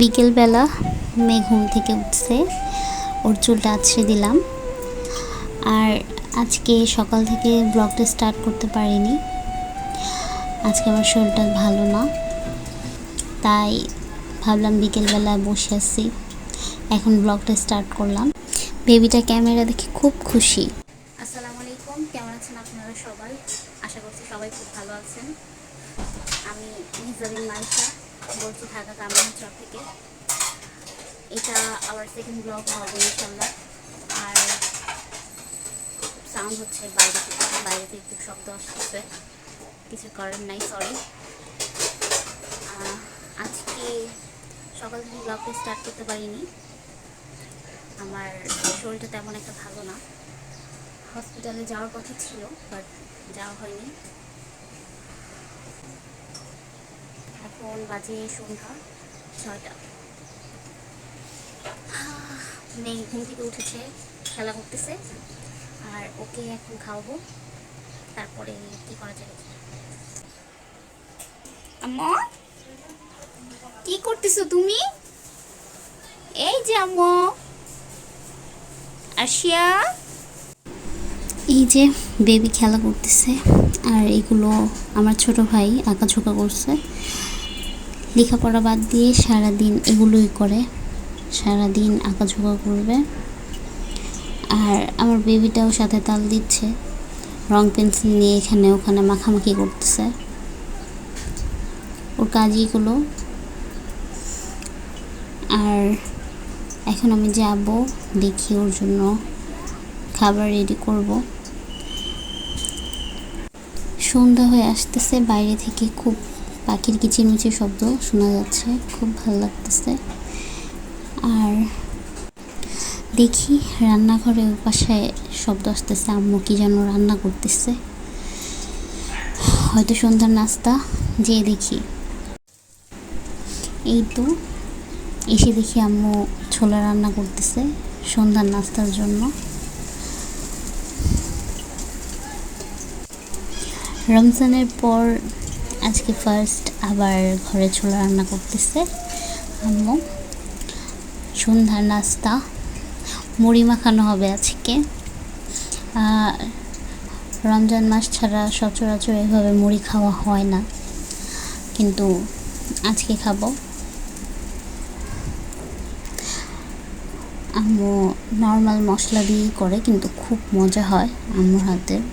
বিকেলবেলা মেয়ে ঘুম থেকে উঠছে, ওর চুলটা আঁচড়ে দিলাম। আর আজকে সকাল থেকে ব্লগটা স্টার্ট করতে পারিনি, আজকে আমার শরীরটা ভালো না, তাই ভাবলাম বিকেলবেলা বসে আছি, এখন ব্লগটা স্টার্ট করলাম। বেবিটা ক্যামেরা দেখে খুব খুশি। আসসালামু আলাইকুম, কেমন আছেন আপনারা সবাই? আশা করছি সবাই খুব ভালো আছেন। আমি নিজারিন মাইশা বলছি, ঢাকা কামরাঙ্গীরচর থেকে। এটা আমার সেকেন্ড ব্লগ হবে ইনশাল্লাহ। আর সাউন্ড হচ্ছে বাইরে থেকে একটু শব্দ আসতেছে, কিছু করার নাই, সরি। আজকে সকাল থেকে ব্লগটা স্টার্ট করতে পারিনি, আমার শরীরটা তেমন একটা ভালো না। হসপিটালে যাওয়ার কথা ছিল, বাট যাওয়া হয়নি। এখন বাজে সন্ধ্যা 6টা। মেয়ে ঘুম থেকে উঠেছে, খেলা করতেছে, আর ওকে এখন খাওয়াবো, তারপরে কি করা যায়। আম্মু কি করতেছো তুমি? এই যে আম্মু আসিয়া, এই যে বেবি খেলা করতেছে। আর এগুলো আমার ছোট ভাই আঁকাঝোঁকা করছে, লেখাপড়া বাদ দিয়ে সারাদিন এগুলোই করে, সারাদিন আঁকাঝোঁকা করবে। আর আমার বেবিটাও সাথে তাল দিচ্ছে, রং পেন্সিল নিয়ে এখানে ওখানে মাখামাখি করতেছে, ওর কাজইগুলো। আর এখন আমি যাব, দেখি ওর জন্য খাবার রেডি করব। সন্ধ্যা হয়ে আসতেছে, বাইরে থেকে খুব পাখির কিচিরমিচির শব্দ শোনা যাচ্ছে, খুব ভালো লাগতেছে। আর দেখি রান্নাঘরে ওই পাশে শব্দ আসতেছে, আম্মু কি যেন রান্না করতেছে, হয়তো সন্ধ্যার নাস্তা। যেয়ে দেখি, এই তো এসে দেখি আম্মু ছোলা রান্না করতেছে সন্ধ্যার নাস্তার জন্য। রমজানের পর আজকে ফার্স্ট আবার ঘরে ছোলা রান্না করতেছে আম্মু। সন্ধ্যার নাস্তা মুড়ি মাখানো হবে আজকে। রমজান মাস ছাড়া সচরাচর এভাবে মুড়ি খাওয়া হয় না, কিন্তু আজকে খাবো। আম্মু নর্মাল মশলা দিয়েই করে, কিন্তু খুব মজা হয় আম্মুর হাতের।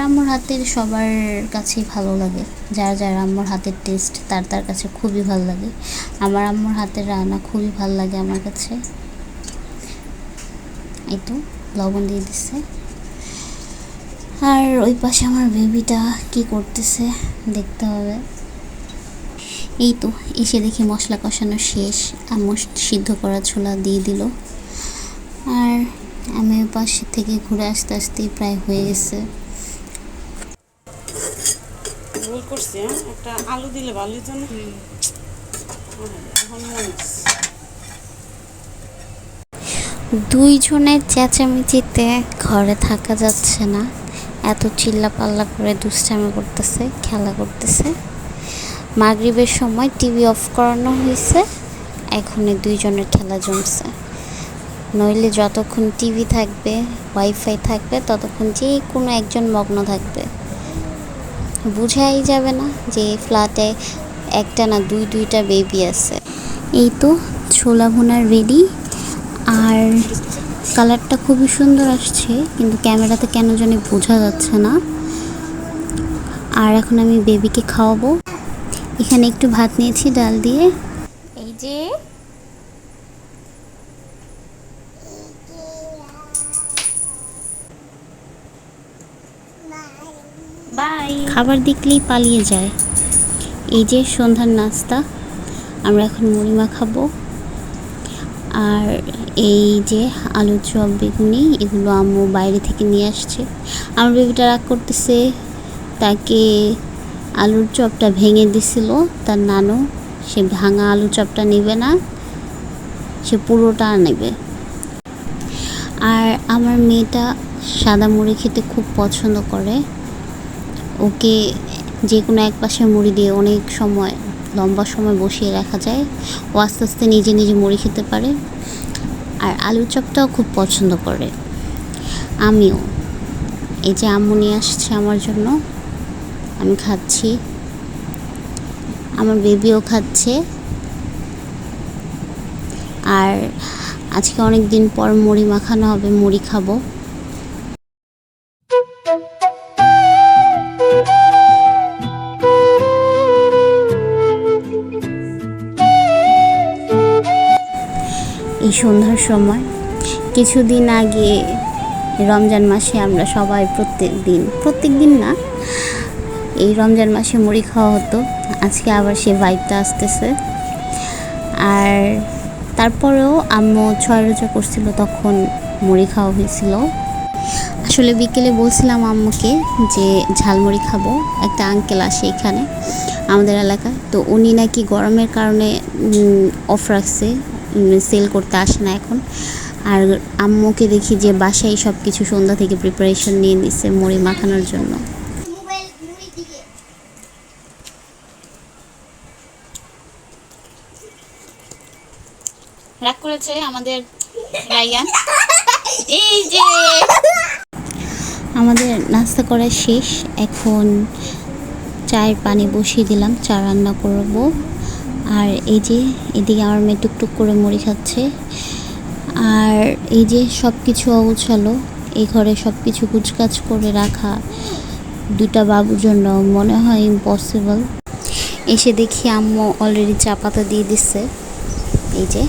আম্মুর হাতের সবার কাছেই ভালো লাগে, যার যার আম্মুর হাতের টেস্ট তার কাছে খুবই ভালো লাগে। আমার আম্মুর হাতের রান্না খুবই ভালো লাগে আমার কাছে। এই তো লবণ দিয়ে দিচ্ছে। আর ওই পাশে আমার বেবিটা কি করতেছে দেখতে হবে। এই তো এসে দেখি মশলা কষানো শেষ, আম্মু সিদ্ধ করা ছোলা দিয়ে দিল। আর আমি ওই পাশে থেকে ঘুরে আসতে আসতেই প্রায় হয়ে গেছে। ভুল করছি, একটা আলু দিলে ভালো হতো না। দুইজনের চেঁচামেচিতে ঘরে থাকা যাচ্ছে না, এত চিল্লা পাল্লা করে দুষ্টামি করতেছে, খেলা করতেছে। মাগরিবের সময় টিভি অফ করানো হয়েছে, এখন দুইজনের খেলা জমছে। নইলে যতক্ষণ টিভি থাকবে, ওয়াইফাই থাকবে, ততক্ষণ যে কোনো একজন মগ্ন থাকবে। বুঝাই যাবে না যে ফ্ল্যাটে একটা না দুইটা বেবি আছে। এই তো ছোলা ভুনার রেডি। আর কালারটা খুবই সুন্দর আসছে, কিন্তু ক্যামেরাতে কেন জানি বোঝা যাচ্ছে না। আর এখন আমি বেবিকে খাওয়াবো। এখানে একটু ভাত নিয়েছি ডাল দিয়ে। এই যে বাই। খাবার দেখলেই পালিয়ে যায়। এই যে সন্ধ্যার নাস্তা, আমরা এখন মুড়ি মাখাবো। আর এই যে আলুর চপ, বেগুনি, এগুলো আম্মু বাইরে থেকে নিয়ে আসছে। আমার বেবিটা রাগ করতেছে, তাকে আলুর চপটা ভেঙে দিছিল তার নানু। সে ভাঙা আলুর চপটা নেবে না, সে পুরোটা নেবে। আর আমার মেয়েটা সাদা মুড়ি খেতে খুব পছন্দ করে। ওকে যে কোনো এক পাশে মুড়ি দিয়ে অনেক সময়, লম্বা সময় বসিয়ে রাখা যায়। ও আস্তে আস্তে নিজে নিজে মুড়ি খেতে পারে। আর আলুর চপটাও খুব পছন্দ করে। আমিও এই যে আম্মু নিয়ে আসছে আমার জন্য, আমি খাচ্ছি, আমার বেবিও খাচ্ছে। আর আজকে অনেক দিন পর মুড়ি মাখানো হবে, মুড়ি খাবো। এই সন্ধ্যার সময়, কিছুদিন আগে রমজান মাসে আমরা সবাই প্রত্যেক দিন না, এই রমজান মাসে মুড়ি খাওয়া হতো। আজকে আবার সে ভাইবটা আসতেছে। আর তারপরেও আম্মু 6 রোজা করছিল, তখন মুড়ি খাওয়া হয়েছিল। আসলে বিকেলে বলছিলাম আম্মুকে যে ঝালমুড়ি খাবো। একটা আঙ্কেল আসে এখানে আমাদের এলাকায়, তো উনি নাকি গরমের কারণে অফ রাখছে, সেল করতে আসে না এখন। আর আম্মুকে দেখি যে বাসায় সব কিছু সন্ধ্যা থেকে প্রিপারেশন নিয়ে নিচ্ছে মুড়ি মাখানোর জন্য। রাগ করেছে আমাদের রাইয়ান। এই যে আমাদের নাস্তা করা শেষ, এখন চায়ের পানি বসিয়ে দিলাম, চা রান্না করব। আর এই যে এদিকে আমার মেয়ে টুকটুক করে মুড়ি খাচ্ছে। আর এই যে সব কিছু অগোছালো, এই ঘরে সব কিছু গুছগাছ করে রাখা 2টা বাবুর জন্য মনে হয় ইম্পসিবল। এসে দেখি আম্মু অলরেডি চা পাতা দিয়ে দিচ্ছে। এই যে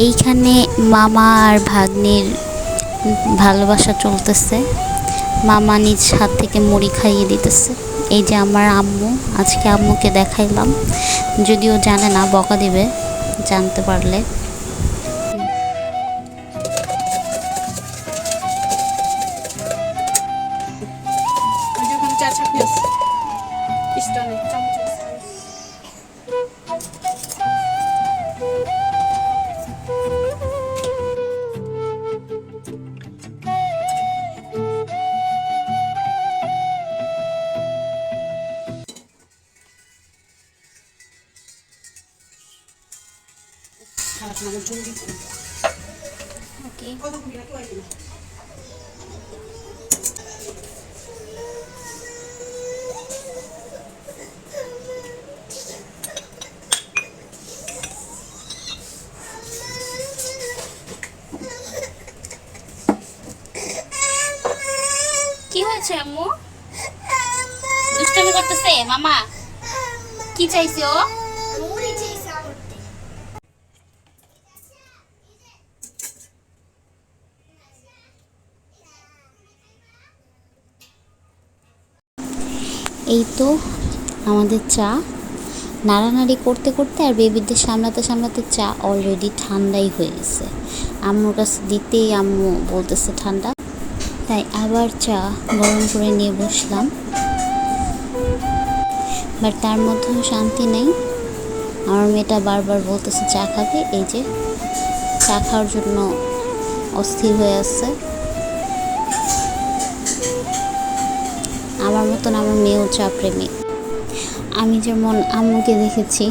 এইখানে মামা আর ভাগ্নির ভালোবাসা চলতেছে। মামা নিজ হাত থেকে মুড়ি খাইয়ে দিতেছে। এই যে আমার আম্মু, আজকে আম্মুকে দেখাইলাম, যদিও জানে না, বকা দিবে জানতে পারলে। ওকে, কি হয়েছে আম্মু? দুষ্টামি করতেছে মামা? কি চাইছে ও? এই তো আমাদের চা নাড়ানাড়ি করতে করতে আর বেবিদের সামলাতে সামলাতে চা অলরেডি ঠান্ডাই হয়ে গেছে। আম্মুর কাছে দিতেই আম্মু বলতেছে ঠান্ডা, তাই আবার চা গরম করে নিয়ে বসলাম। বাট তার মধ্যেও শান্তি নেই, আমার মেয়েটা বারবার বলতেছে চা খাবে। এই যে চা খাওয়ার জন্য অস্থির হয়ে আছে। আমার মতন আমার মেয়েও চা প্রেমিক। আমি যেমন আম্মুকে দেখেছি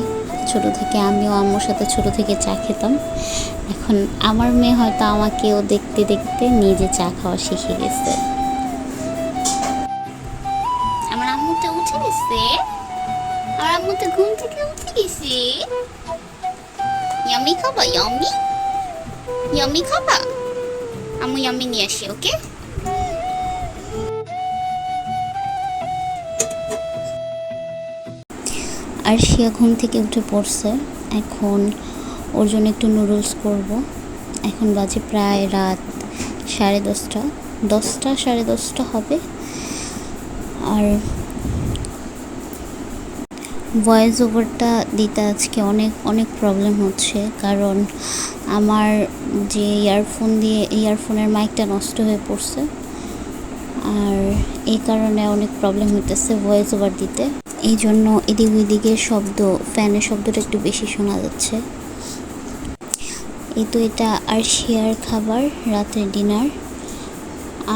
ছোট থেকে, আমিও আম্মুর সাথে ছোট থেকে চা খেতাম। এখন আমার মেয়ে হয়তো আমাকেও দেখতে দেখতে নিজে চা খাওয়া শিখে গেছে। আমার আম্মুটা উঠে গেছে, আমার আম্মুটা ঘুম থেকে উঠে গেছে। ইয়ামি খাবা? ইয়ামি ইয়ামি খাবা? আম্মু ইয়ামি নিয়ে আসি। ওকে, আর আরশিয়া ঘুম থেকে উঠে পড়ছে। এখন ওর জন্য একটু নুডলস করব। এখন বাজে প্রায় রাত 10:30, 10টা 10:30 হবে। আর ভয়েস ওভারটা দিতে আজকে অনেক প্রবলেম হচ্ছে, কারণ আমার যে ইয়ারফোনের মাইকটা নষ্ট হয়ে পড়ছে, আর এই কারণে অনেক প্রবলেম হইতেছে ভয়েস ওভার দিতে। এই জন্য এদিক ওইদিকের শব্দ, ফ্যানের শব্দটা একটু বেশি শোনা যাচ্ছে। এই তো এটা আরশিয়ার খাবার, রাতের ডিনার।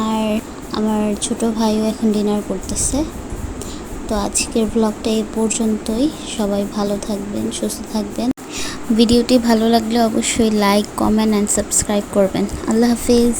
আর আমার ছোট ভাইও এখন ডিনার করতেছে। তো আজকের ব্লগটা এই পর্যন্তই। সবাই ভালো থাকবেন, সুস্থ থাকবেন। ভিডিওটি ভালো লাগলে অবশ্যই লাইক, কমেন্ট অ্যান্ড সাবস্ক্রাইব করবেন। আল্লাহ হাফিজ।